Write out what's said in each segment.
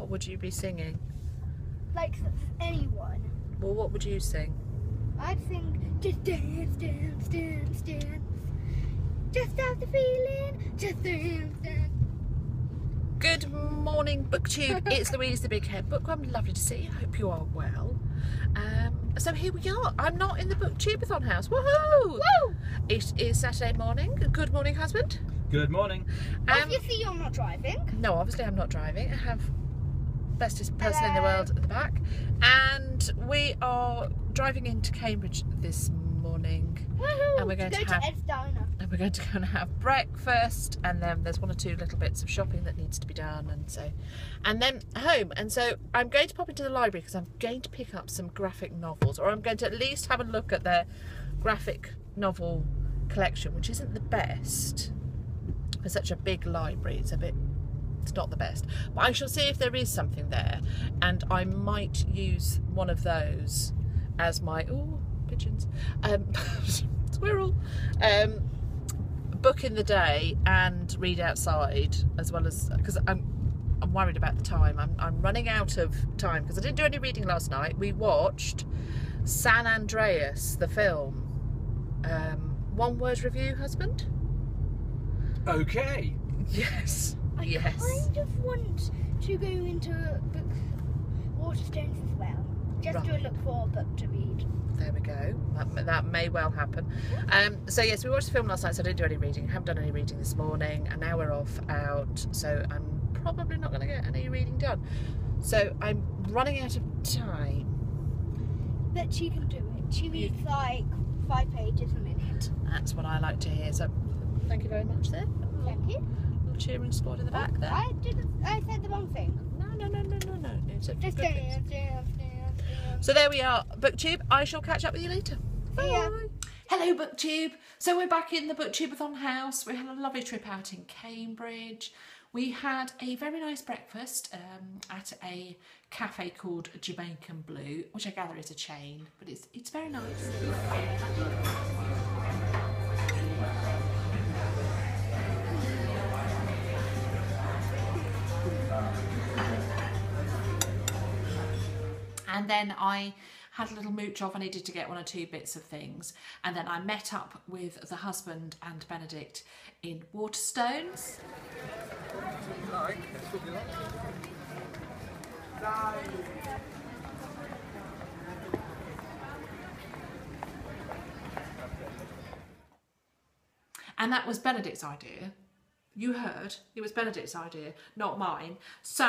What would you be singing? Like anyone. Well, what would you sing? I'd sing, just dance, dance, dance, dance. Just have the feeling, just dance, dance. Good morning, BookTube. It's Louise the Big Head Bookworm. Lovely to see you. Hope you are well. So here we are. I'm not in the BookTubeathon house. Woohoo! Woo! It is Saturday morning. Good morning, husband. Good morning. Obviously you're not driving. No, obviously I'm not driving. I have bestest person in the world at the back. And we are driving into Cambridge this morning. Woohoo! And we're going to go have to Ed's Diner. And we're going to go and have breakfast, and then there's one or two little bits of shopping that needs to be done, and then home. And so I'm going to pop into the library because I'm going to pick up some graphic novels, or I'm going to at least have a look at their graphic novel collection, which isn't the best for such a big library. It's not the best, but I shall see if there is something there, and I might use one of those as my pigeons squirrel book in the day and read outside, as well as because I'm worried about the time. I'm running out of time because I didn't do any reading last night. We watched San Andreas, the film. One word review, husband? Okay. Yes. I kind of want to go into Waterstones as well, just to look for a book to read. There we go. That may well happen. So yes, we watched the film last night, so I didn't do any reading. Haven't done any reading this morning, and now we're off out, so I'm probably not going to get any reading done. So I'm running out of time. But she can do it. She reads like 5 pages a minute. That's what I like to hear. So thank you very much there. Thank you. Little cheering squad in the back there. I said the wrong thing. No. It's a Just good dance, bit. dance, dance, dance. So there we are, BookTube. I shall catch up with you later. See ya. Bye. Hello, BookTube. So we're back in the BookTubeathon house. We had a lovely trip out in Cambridge. We had a very nice breakfast at a cafe called Jamaican Blue, which I gather is a chain, but it's very nice. And then I had a little mooch off. I needed to get 1 or 2 bits of things. And then I met up with the husband and Benedict in Waterstones. And that was Benedict's idea. You heard, it was Benedict's idea, not mine. So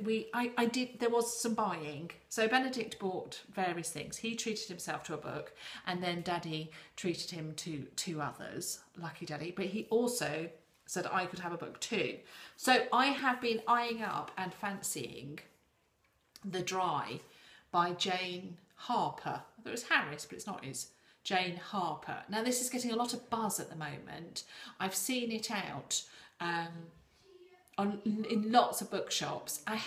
there was some buying. So Benedict bought various things. He treated himself to a book, and then Daddy treated him to 2 others, lucky Daddy. But he also said I could have a book too. So I have been eyeing up and fancying The Dry by Jane Harper. I thought it was Harris, but it's not. It's Jane Harper. Now this is getting a lot of buzz at the moment. I've seen it out in lots of bookshops. I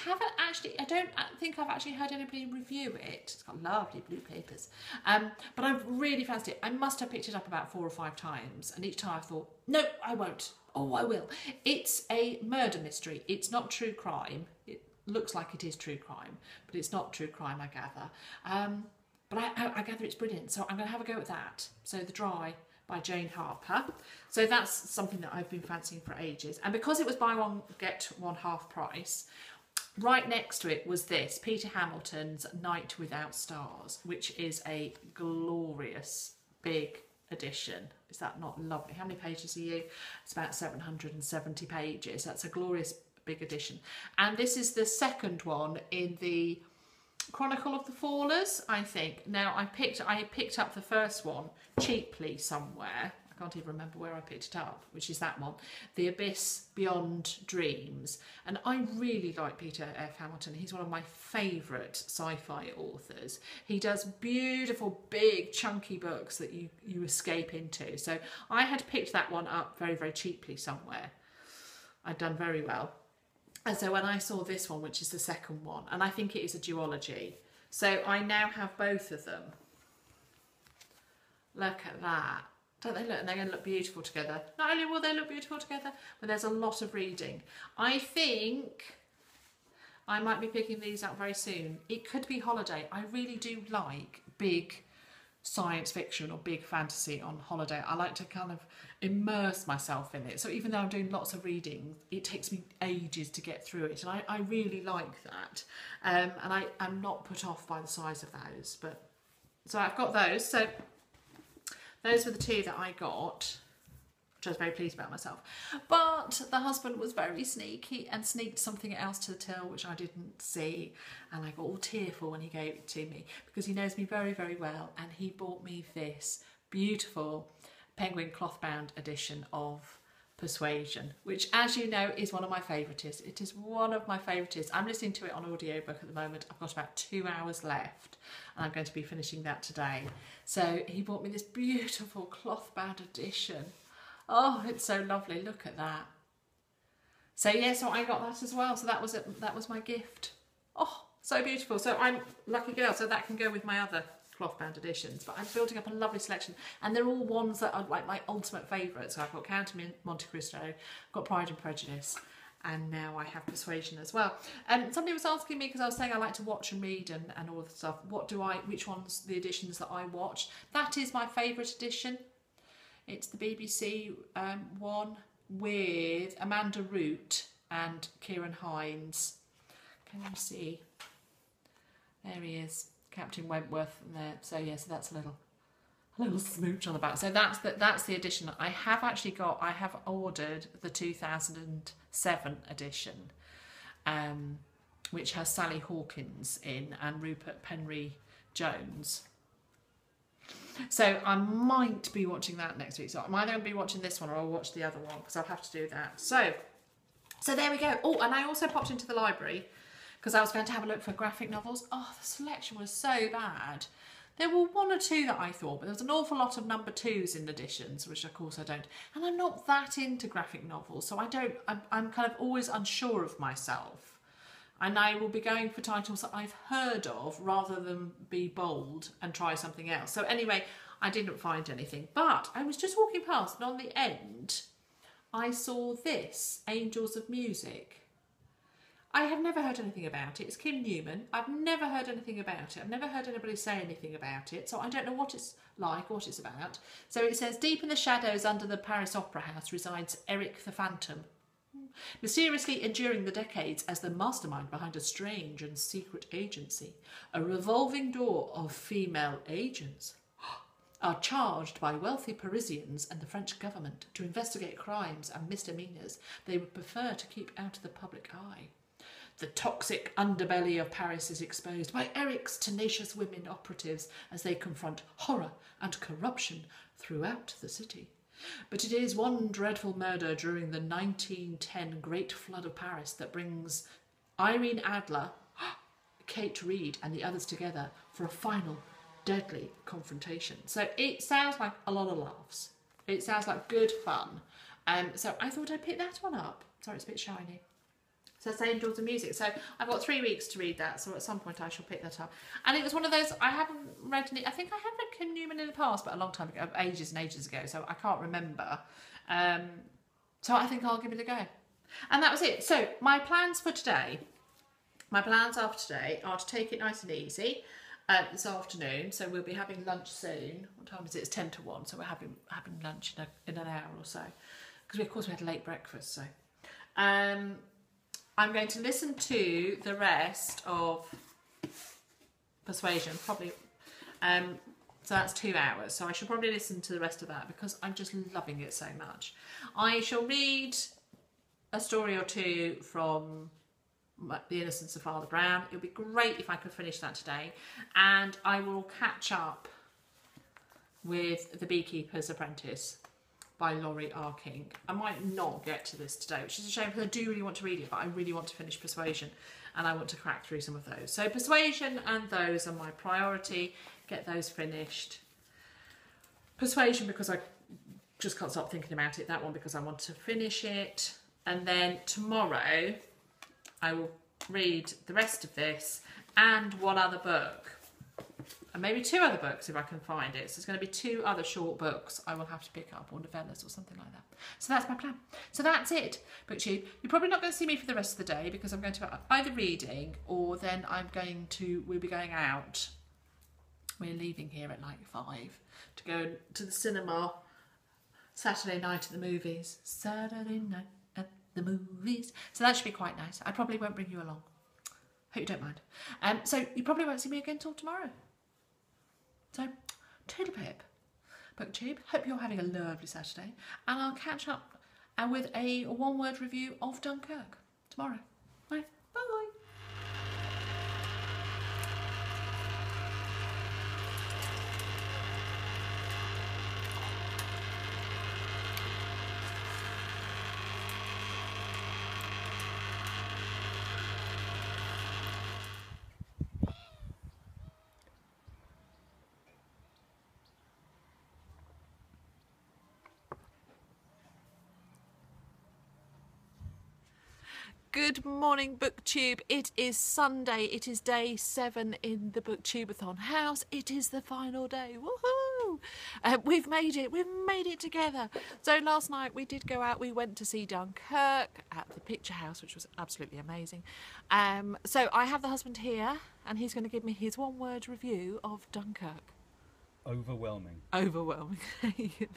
don't think I've actually heard anybody review it. It's got lovely blue papers. But I've really fancied it. I must have picked it up about 4 or 5 times, and each time I thought, no, I won't. Oh, I will. It's a murder mystery. It's not true crime. It looks like it is true crime, but it's not true crime, I gather. But I gather it's brilliant, so I'm going to have a go at that. So The Dry by Jane Harper. So that's something that I've been fancying for ages. And because it was buy one, get one half price, right next to it was this, Peter Hamilton's Night Without Stars, which is a glorious big edition. Is that not lovely? How many pages are you? It's about 770 pages. That's a glorious big edition. And this is the second one in the Chronicle of the Fallers, I think. Now I picked up the first one cheaply somewhere. I can't even remember where I picked it up, which is that one, The Abyss Beyond Dreams. And I really like Peter F. Hamilton. He's one of my favourite sci-fi authors. He does beautiful, big, chunky books that you escape into. So I had picked that one up very, very cheaply somewhere. I'd done very well. And so when I saw this one, which is the second one, and I think it is a duology, so I now have both of them. Look at that. Don't they look? And they're going to look beautiful together. Not only will they look beautiful together, but there's a lot of reading. I think I might be picking these up very soon. It could be holiday. I really do like big science fiction or big fantasy on holiday. I like to kind of immerse myself in it. So even though I'm doing lots of reading, it takes me ages to get through it. And I really like that. And I'm not put off by the size of those. But so I've got those. So those were the two that I got, which I was very pleased about myself. But the husband was very sneaky and sneaked something else to the till which I didn't see, and I got all tearful when he gave it to me because he knows me very, very well, and he bought me this beautiful Penguin cloth bound edition of Persuasion, which, as you know, is one of my favourites. It is one of my favourites. I'm listening to it on audiobook at the moment. I've got about 2 hours left and I'm going to be finishing that today. So he bought me this beautiful cloth bound edition. Oh, it's so lovely. Look at that. So yeah, so I got that as well. So that was it. That was my gift. Oh, so beautiful. So I'm lucky girl. So that can go with my other cloth bound editions. But I'm building up a lovely selection, and they're all ones that are like my ultimate favourites. So I've got Count of Monte Cristo, I've got Pride and Prejudice, and now I have Persuasion as well. And somebody was asking me, because I was saying I like to watch and read and all of the stuff. Which ones, the editions that I watch? That is my favourite edition. It's the BBC one with Amanda Root and Kieran Hines. Can you see? There he is, Captain Wentworth there. So yeah, so that's a little smooch on the back. So that's the edition. I have ordered the 2007 edition, which has Sally Hawkins in and Rupert Penry Jones. So I might be watching that next week. So I'm either going to be watching this one or I'll watch the other one, because I'll have to do that. So there we go. Oh, and I also popped into the library because I was going to have a look for graphic novels. Oh, the selection was so bad. There were one or two that I thought, but there was an awful lot of number 2s in editions, which of course I don't. And I'm not that into graphic novels, so I'm kind of always unsure of myself. And I will be going for titles that I've heard of rather than be bold and try something else. So anyway, I didn't find anything. But I was just walking past, and on the end, I saw this, Angels of Music. I have never heard anything about it. It's Kim Newman. I've never heard anything about it. I've never heard anybody say anything about it. So I don't know what it's like, what it's about. So it says, deep in the shadows under the Paris Opera House resides Eric the Phantom, mysteriously enduring the decades as the mastermind behind a strange and secret agency. A revolving door of female agents are charged by wealthy Parisians and the French government to investigate crimes and misdemeanours they would prefer to keep out of the public eye. The toxic underbelly of Paris is exposed by Eric's tenacious women operatives as they confront horror and corruption throughout the city. But it is one dreadful murder during the 1910 Great Flood of Paris that brings Irene Adler, Kate Reid and the others together for a final deadly confrontation. So it sounds like a lot of laughs. It sounds like good fun. So I thought I'd pick that one up. Sorry, it's a bit shiny. So that's Angels of Music. So I've got 3 weeks to read that. So at some point I shall pick that up. And it was one of those, I haven't read any, I think I have read Kim Newman in the past, but a long time ago, ages and ages ago. So I can't remember. So I think I'll give it a go. And that was it. So my plans for today, my plans after today are to take it nice and easy this afternoon. So we'll be having lunch soon. What time is it? It's 10 to 1. So we're having lunch in an hour or so. Because of course we had a late breakfast. So I'm going to listen to the rest of Persuasion, probably. So that's 2 hours. So I should probably listen to the rest of that because I'm just loving it so much. I shall read a story or two from The Innocence of Father Brown. It would be great if I could finish that today. And I will catch up with The Beekeeper's Apprentice by Laurie R. King. I might not get to this today, which is a shame because I do really want to read it, but I really want to finish Persuasion and I want to crack through some of those. So Persuasion and those are my priority. Get those finished. Persuasion because I just can't stop thinking about it. That one because I want to finish it. And then tomorrow I will read the rest of this and one other book. and maybe 2 other books if I can find it. So there's going to be 2 other short books I will have to pick up, or novellas or something like that. So that's my plan. So that's it, BookTube. You're probably not going to see me for the rest of the day because I'm going to either reading or then we'll be going out. We're leaving here at like 5 to go to the cinema Saturday night at the movies. Saturday night at the movies. So that should be quite nice. I probably won't bring you along. Hope you don't mind. So you probably won't see me again till tomorrow. So, toodle pip. BookTube, hope you're having a lovely Saturday. And I'll catch up with a one-word review of Dunkirk tomorrow. Right, bye. Good morning, BookTube. It is Sunday. It is day 7 in the BookTubeathon house. It is the final day. Woohoo! We've made it. We've made it together. So last night we did go out. We went to see Dunkirk at the Picture House, which was absolutely amazing. So I have the husband here, and he's going to give me his one-word review of Dunkirk. Overwhelming. Overwhelming.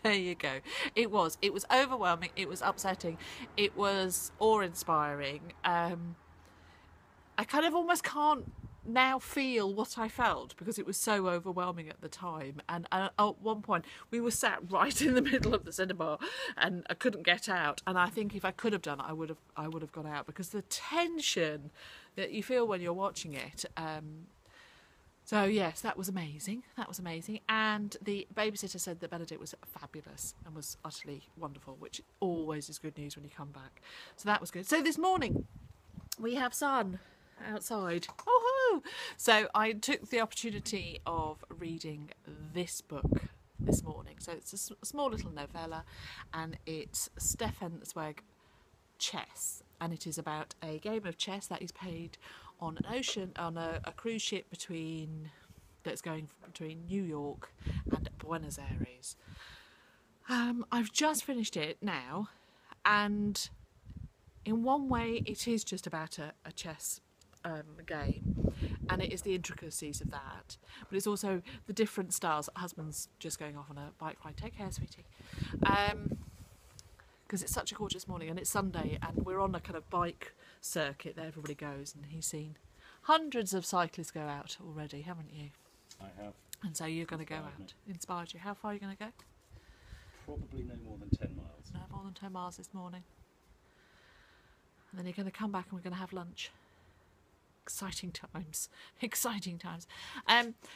There you go. It was overwhelming. It was upsetting. It was awe-inspiring. I kind of almost can't now feel what I felt because it was so overwhelming at the time. And at one point we were sat right in the middle of the cinema and I couldn't get out. And I think if I could have done it, I would have got out because the tension that you feel when you're watching it. So yes, that was amazing. That was amazing. And the babysitter said that Benedict was fabulous and was utterly wonderful, which always is good news when you come back. So that was good. So this morning we have sun outside. Oh-hoo! So I took the opportunity of reading this book this morning. So it's a small little novella and it's Stefan Zweig Chess. And it is about a game of chess that is played on an ocean, on a cruise ship that's going between New York and Buenos Aires. I've just finished it now, and in one way it is just about a chess game, and it is the intricacies of that, but it's also the different styles. Husband's just going off on a bike ride. Take care, sweetie. Because it's such a gorgeous morning and it's Sunday and we're on a kind of bike circuit that everybody goes, and he's seen hundreds of cyclists go out already, haven't you? I have. And so you're going to go out. Inspired you. How far are you going to go? Probably no more than 10 miles. No more than 10 miles this morning. And then you're going to come back and we're going to have lunch. Exciting times. Exciting times.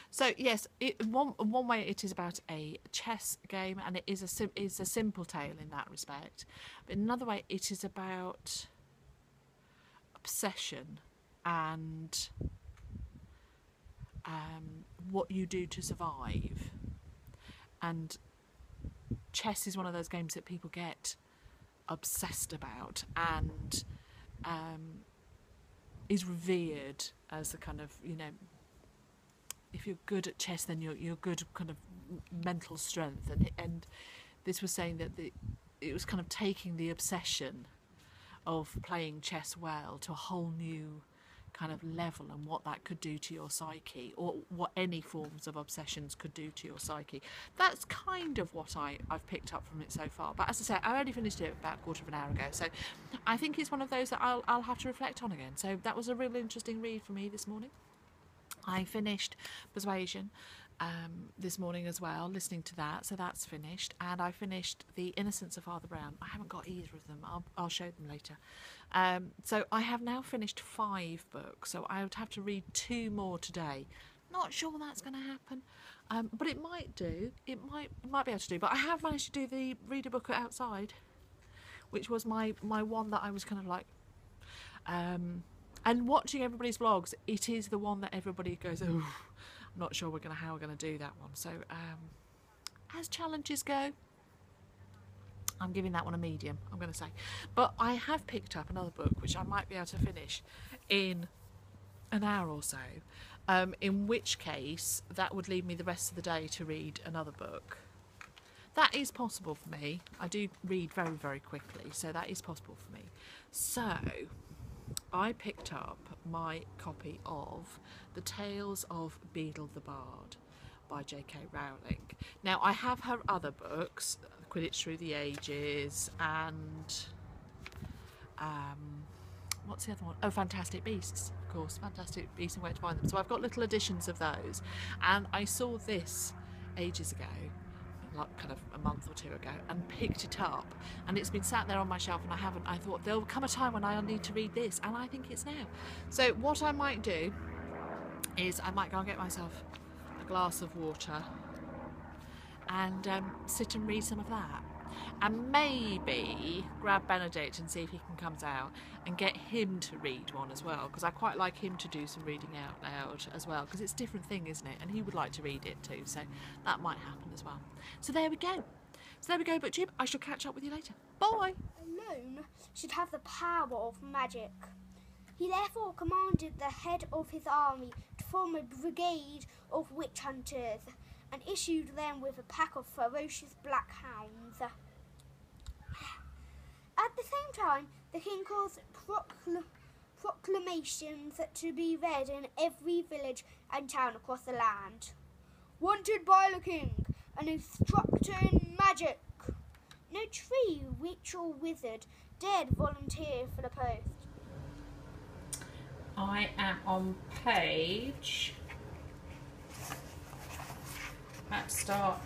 So yes, one way it is about a chess game, and it is a simple tale in that respect. But in another way, it is about obsession and what you do to survive. And chess is one of those games that people get obsessed about and is revered as the kind of, you know, if you're good at chess, then you're good kind of mental strength. And this was saying that it was kind of taking the obsession of playing chess well to a whole new kind of level, and what that could do to your psyche, or what any forms of obsessions could do to your psyche. That's kind of what I've picked up from it so far. But as I say, I only finished it about a quarter of an hour ago, so I think it's one of those that I'll have to reflect on again. So that was a real interesting read for me this morning. I finished Persuasion this morning as well, listening to that, so that's finished. And I finished The Innocence of Father Brown. I haven't got either of them. I'll show them later. So I have now finished 5 books, so I would have to read 2 more today. Not sure that's going to happen, but it might do. It might be able to do. But I have managed to do the read a book outside, which was my one that I was kind of like. And watching everybody's vlogs, it is the one that everybody goes, oh, I'm not sure how we're gonna do that one. So as challenges go, I'm giving that one a medium, I'm going to say. But I have picked up another book which I might be able to finish in an hour or so, in which case that would leave me the rest of the day to read another book. That is possible for me. I do read very, very quickly, so that is possible for me. So I picked up my copy of The Tales of Beadle the Bard by J.K. Rowling. Now, I have her other books, Quidditch Through the Ages, and what's the other one? Oh, Fantastic Beasts, of course, Fantastic Beasts and Where to Find Them. So I've got little editions of those, and I saw this ages ago, like kind of a month or two ago, and picked it up, and it's been sat there on my shelf and I haven't. I thought there'll come a time when I'll need to read this, and I think it's now. So what I might do is I might go and get myself a glass of water and sit and read some of that, and maybe grab Benedict and see if he can come out and get him to read one as well, because I quite like him to do some reading out loud as well, because it's a different thing, isn't it? And he would like to read it too, so that might happen as well. So there we go. BookTube. I shall catch up with you later. Bye. Alone should have the power of magic. He therefore commanded the head of his army to form a brigade of witch hunters and issued them with a pack of ferocious black hounds. At the same time, the king caused proclamations to be read in every village and town across the land. Wanted by the king, an instructor in magic. No tree, witch or wizard dared volunteer for the post. I am on page. Let's start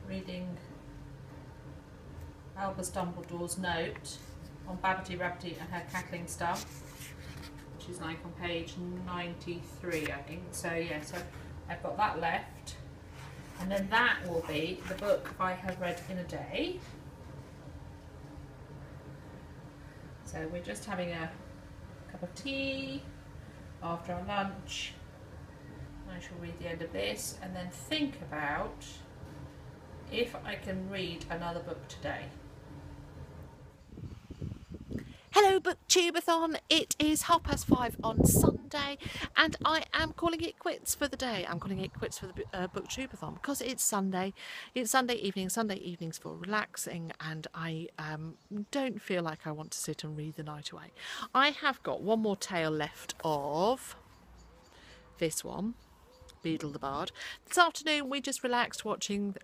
reading Albus Dumbledore's note on Babbity Rabbity and her cackling stuff, which is like on page 93, I think. So yeah, so I've got that left, and then that will be the book I have read in a day. So we're just having a cup of tea after our lunch. I shall read the end of this and then think about if I can read another book today. Hello BookTubeathon, it is 5:30 on Sunday and I am calling it quits for the day. I'm calling it quits for the BookTubeathon because it's Sunday. It's Sunday evening. Sunday evenings for relaxing, and I don't feel like I want to sit and read the night away. I have got one more tale left of this one, Beadle the Bard. This afternoon we just relaxed watching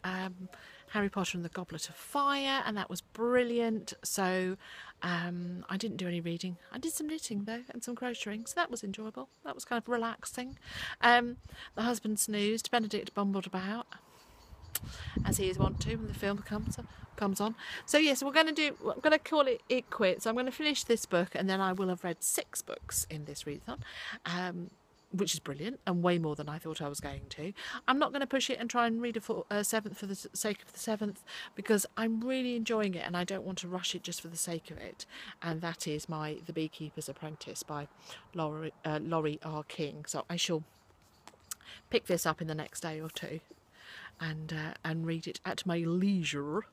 Harry Potter and the Goblet of Fire, and that was brilliant. So I didn't do any reading. I did some knitting though and some crocheting, so that was enjoyable. That was kind of relaxing. The husband snoozed. Benedict bumbled about, as he is wont to when the film comes on. So yes, I'm going to call it quits. I'm going to finish this book, and then I will have read 6 books in this readathon. Which is brilliant and way more than I thought I was going to. I'm not going to push it and try and read a 7th for the sake of the 7th, because I'm really enjoying it and I don't want to rush it just for the sake of it. And that is The Beekeeper's Apprentice by Laurie R. King. So I shall pick this up in the next day or two and read it at my leisure,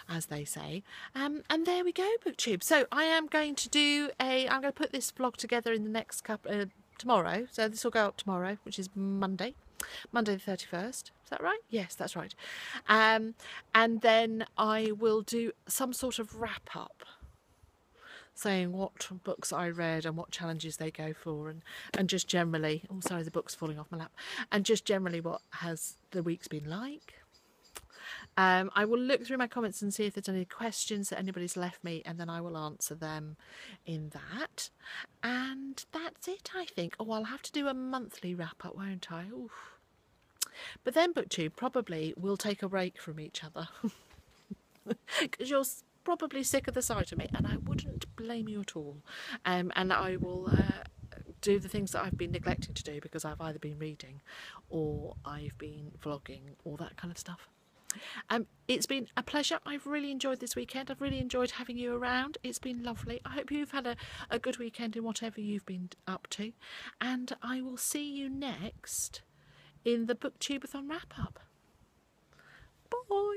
as they say. And there we go, BookTube. So I am going to I'm going to put this vlog together in the next couple tomorrow, so this will go up tomorrow, which is Monday the 31st. Is that right? Yes, that's right. And then I will do some sort of wrap up, saying what books I read and what challenges they go for, and just generally, oh sorry, the book's falling off my lap, and just generally what has the week's been like. I will look through my comments and see if there's any questions that anybody's left me, and then I will answer them in that. And that's it, I think. Oh, I'll have to do a monthly wrap-up, won't I? Oof. But then BookTube probably will take a break from each other, because you're probably sick of the sight of me, and I wouldn't blame you at all. And I will do the things that I've been neglecting to do, because I've either been reading or I've been vlogging, all that kind of stuff. It's been a pleasure. I've really enjoyed this weekend. I've really enjoyed having you around. It's been lovely. I hope you've had a good weekend in whatever you've been up to, and I will see you next in the BookTubeathon wrap up. Bye.